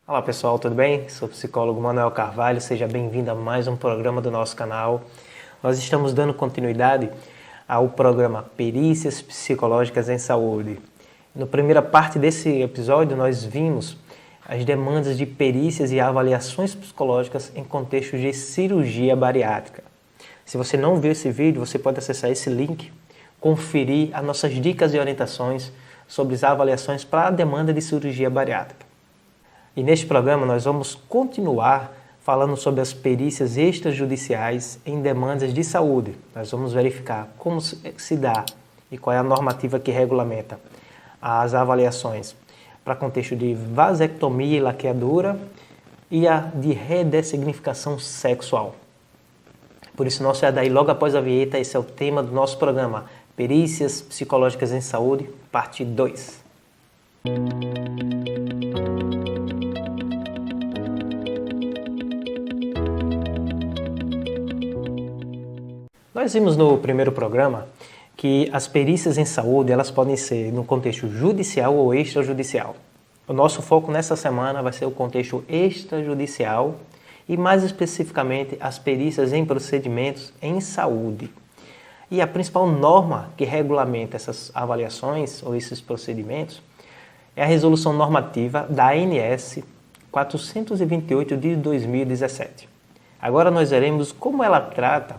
Olá pessoal, tudo bem? Sou o psicólogo Manuel Carvalho, seja bem-vindo a mais um programa do nosso canal. Nós estamos dando continuidade ao programa Perícias Psicológicas em Saúde. Na primeira parte desse episódio, nós vimos as demandas de perícias e avaliações psicológicas em contexto de cirurgia bariátrica. Se você não viu esse vídeo, você pode acessar esse link, conferir as nossas dicas e orientações sobre as avaliações para a demanda de cirurgia bariátrica. E neste programa nós vamos continuar falando sobre as perícias extrajudiciais em demandas de saúde. Nós vamos verificar como se dá e qual é a normativa que regulamenta as avaliações para contexto de vasectomia e laqueadura e a de redessignificação sexual. Por isso, nosso daí logo após a vinheta, esse é o tema do nosso programa, Perícias Psicológicas em Saúde, parte 2. Nós vimos no primeiro programa que as perícias em saúde elas podem ser no contexto judicial ou extrajudicial. O nosso foco nessa semana vai ser o contexto extrajudicial e mais especificamente as perícias em procedimentos em saúde. E a principal norma que regulamenta essas avaliações ou esses procedimentos é a resolução normativa da ANS 428 de 2017. Agora nós veremos como ela trata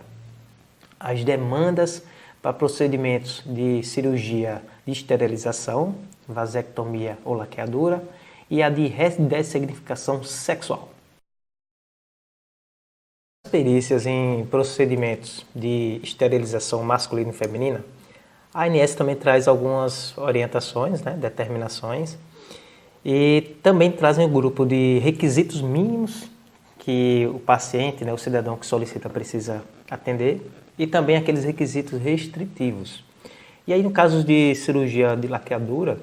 as demandas para procedimentos de cirurgia de esterilização, vasectomia ou laqueadura e a de redessignificação sexual. As perícias em procedimentos de esterilização masculina e feminina, a ANS também traz algumas orientações, determinações, e também trazem um grupo de requisitos mínimos que o paciente, o cidadão que solicita precisa atender, e também aqueles requisitos restritivos. E aí, no caso de cirurgia de laqueadura,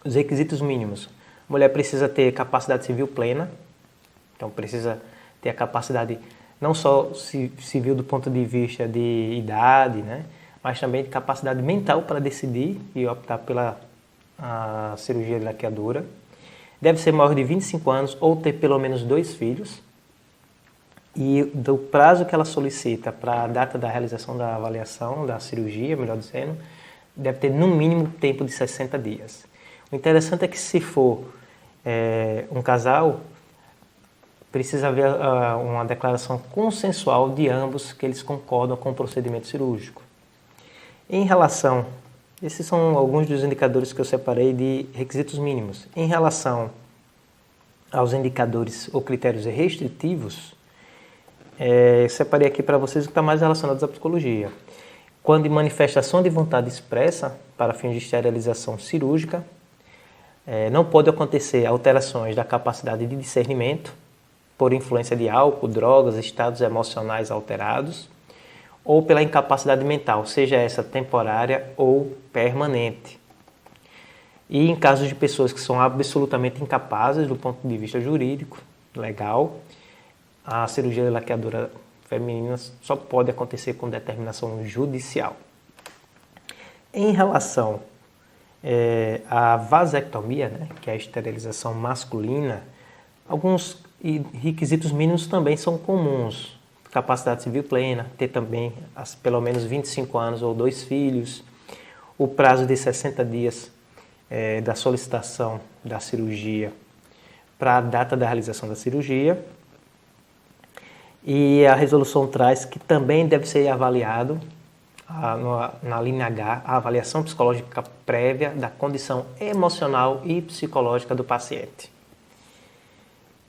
os requisitos mínimos. A mulher precisa ter capacidade civil plena, então precisa ter a capacidade não só civil do ponto de vista de idade, mas também de capacidade mental para decidir e optar pela cirurgia de laqueadura. Deve ser maior de 25 anos ou ter pelo menos 2 filhos. E do prazo que ela solicita para a data da realização da avaliação, da cirurgia, melhor dizendo, deve ter no mínimo tempo de 60 dias. O interessante é que se for um casal, precisa haver uma declaração consensual de ambos que eles concordam com o procedimento cirúrgico. Em relação, esses são alguns dos indicadores que eu separei de requisitos mínimos. Em relação aos indicadores ou critérios restritivos, separei aqui para vocês o que está mais relacionado à psicologia. Quando de manifestação de vontade expressa para fins de esterilização cirúrgica, não pode acontecer alterações da capacidade de discernimento por influência de álcool, drogas, estados emocionais alterados ou pela incapacidade mental, seja essa temporária ou permanente. E em casos de pessoas que são absolutamente incapazes do ponto de vista jurídico, legal, a cirurgia de laqueadura feminina só pode acontecer com determinação judicial. Em relação à vasectomia, que é a esterilização masculina, alguns requisitos mínimos também são comuns. Capacidade civil plena, ter também pelo menos 25 anos ou 2 filhos, o prazo de 60 dias da solicitação da cirurgia para a data da realização da cirurgia. E a resolução traz que também deve ser avaliado, na linha H, a avaliação psicológica prévia da condição emocional e psicológica do paciente.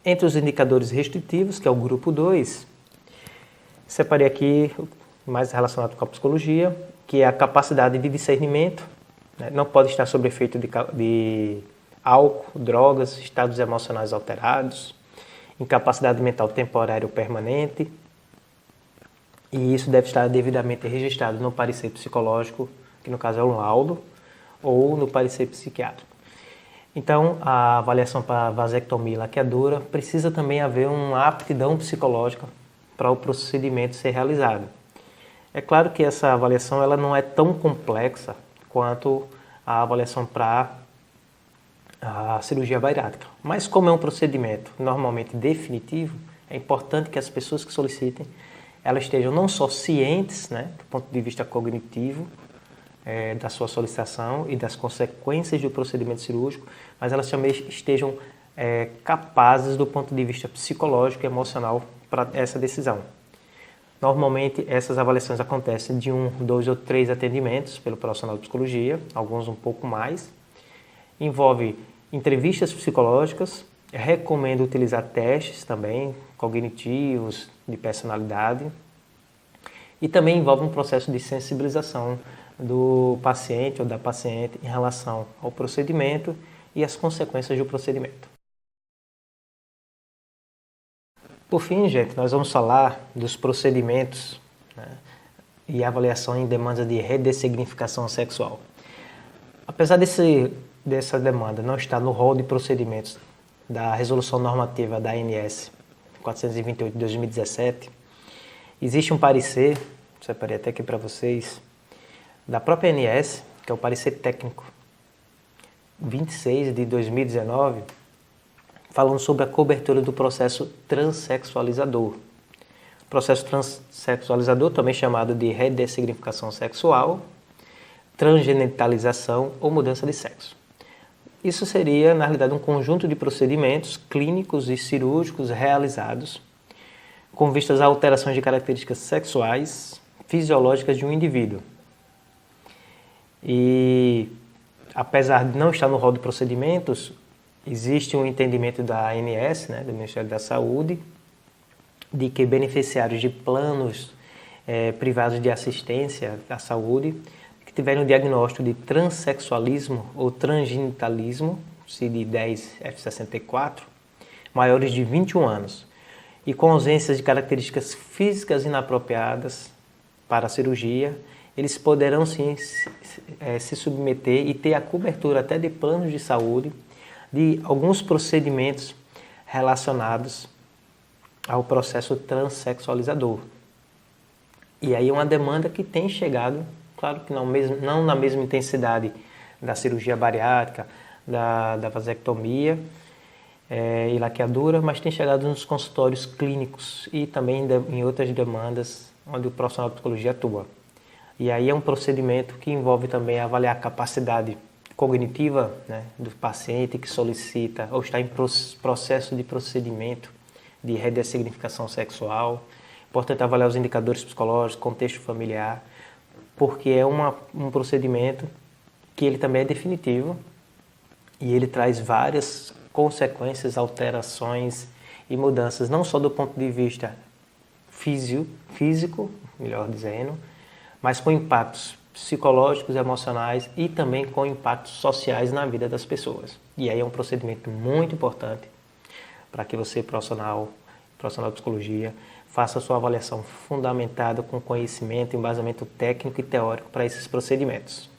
Entre os indicadores restritivos, que é o grupo 2, separei aqui mais relacionado com a psicologia, que é a capacidade de discernimento, não pode estar sob efeito de álcool, drogas, estados emocionais alterados, incapacidade mental temporária ou permanente, e isso deve estar devidamente registrado no parecer psicológico, que no caso é um laudo, ou no parecer psiquiátrico. Então, a avaliação para vasectomia e laqueadura precisa também haver uma aptidão psicológica para o procedimento ser realizado. É claro que essa avaliação ela não é tão complexa quanto a avaliação para a cirurgia bariátrica. Mas como é um procedimento normalmente definitivo, é importante que as pessoas que solicitem, elas estejam não só cientes, né, do ponto de vista cognitivo, da sua solicitação e das consequências do procedimento cirúrgico, mas elas também estejam capazes do ponto de vista psicológico e emocional para essa decisão. Normalmente essas avaliações acontecem de 1, 2 ou 3 atendimentos pelo profissional de psicologia, alguns um pouco mais. Envolve entrevistas psicológicas, recomendo utilizar testes também, cognitivos, de personalidade, e também envolve um processo de sensibilização do paciente ou da paciente em relação ao procedimento e as consequências do procedimento. Por fim, gente, nós vamos falar dos procedimentos, né, e avaliação em demandas de redessignificação sexual. Apesar dessa demanda não estar no rol de procedimentos da Resolução Normativa da ANS 428 de 2017, existe um parecer, separei até aqui para vocês, da própria ANS, que é o parecer técnico 26 de 2019, falando sobre a cobertura do processo transexualizador. O processo transexualizador, também chamado de redessignificação sexual, transgenitalização ou mudança de sexo. Isso seria, na realidade, um conjunto de procedimentos clínicos e cirúrgicos realizados com vistas a alterações de características sexuais, fisiológicas de um indivíduo. E, apesar de não estar no rol de procedimentos, existe um entendimento da ANS, né, do Ministério da Saúde, de que beneficiários de planos privados de assistência à saúde que tiverem um diagnóstico de transexualismo ou transgenitalismo, CID-10-F64, maiores de 21 anos, e com ausências de características físicas inapropriadas para a cirurgia, eles poderão sim se submeter e ter a cobertura até de planos de saúde de alguns procedimentos relacionados ao processo transexualizador. E aí é uma demanda que tem chegado, claro que não na mesma intensidade da cirurgia bariátrica, da vasectomia e laqueadura, mas tem chegado nos consultórios clínicos e também em outras demandas onde o profissional de psicologia atua. E aí é um procedimento que envolve também avaliar a capacidade cognitiva, né, do paciente que solicita ou está em processo de procedimento de redessignificação sexual. Importante avaliar os indicadores psicológicos, contexto familiar, porque é um procedimento que ele também é definitivo e ele traz várias consequências, alterações e mudanças, não só do ponto de vista físico, melhor dizendo, mas com impactos psicológicos, emocionais e também com impactos sociais na vida das pessoas. E aí é um procedimento muito importante para que você, profissional de psicologia, faça a sua avaliação fundamentada com conhecimento, embasamento técnico e teórico para esses procedimentos.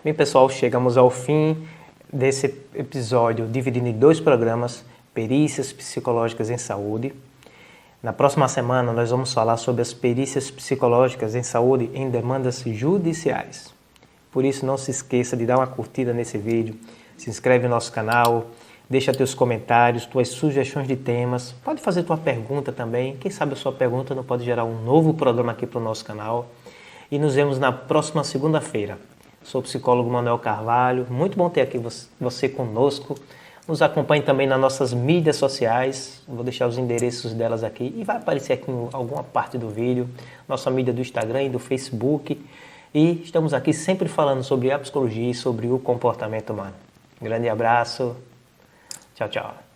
Bem, pessoal, chegamos ao fim desse episódio dividido em 2 programas, Perícias Psicológicas em Saúde. Na próxima semana, nós vamos falar sobre as perícias psicológicas em saúde em demandas judiciais. Por isso, não se esqueça de dar uma curtida nesse vídeo, se inscreve no nosso canal, deixa teus comentários, tuas sugestões de temas, pode fazer tua pergunta também, quem sabe a sua pergunta não pode gerar um novo programa aqui para o nosso canal. E nos vemos na próxima segunda-feira. Sou o psicólogo Manuel Carvalho, muito bom ter aqui você conosco. Nos acompanhe também nas nossas mídias sociais, vou deixar os endereços delas aqui e vai aparecer aqui em alguma parte do vídeo, nossa mídia do Instagram e do Facebook. E estamos aqui sempre falando sobre a psicologia e sobre o comportamento humano. Um grande abraço, tchau, tchau.